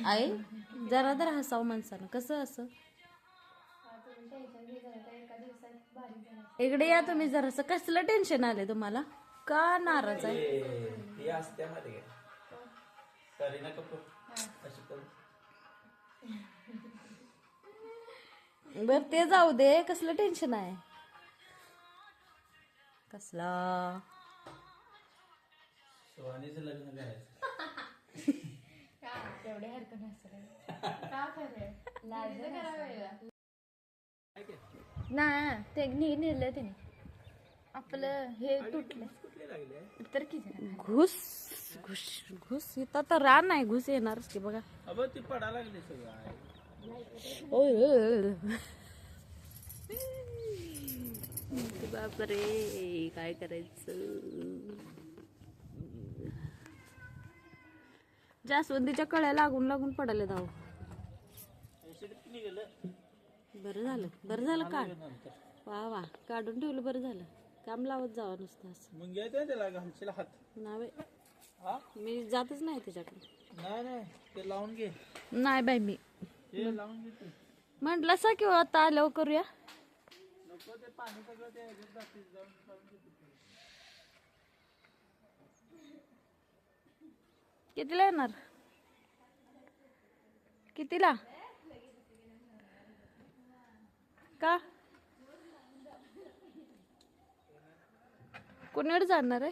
आई जरा जरा हसाव माणसानं कसं असं. इकडे या तुम्ही जरासं. कसलं टेन्शन आले तुम्हाला? का नाराज आहे? बर ते जाऊ दे. कसलं टेन्शन आहे? कसला? शिवानीचं लग्न करायचं. नाही ते नेलं त्याने आपलं हे तुटलं तर किती घुस घुस घुस इथं तर रान नाही. घुस येणारच की बघा. अबे ती पडा लागली सगळं. बापरे काय करायचं. जास्वंदीच्या कळ्या लागून लागून पडाले धाव. बरं झालं काढ. वा वा काढून ठेवलं. बरं झालं. काम लावत जावं नुसतं असं. मग घ्यायचं त्याला घालशील हात. नाही हा मी जातच नाही त्याच्याकडे. नाही ते लावून घे. नाही बाई मी हे लावून घे तू. म्हटलं सा किंवा आता आल्यावर करूया. नको ते पाणी सगळं ते ह्याच्यात जाते, जाऊन लावून घे तू. कितीला येणार? कितीला? का कोणीकडे जाणार आहे?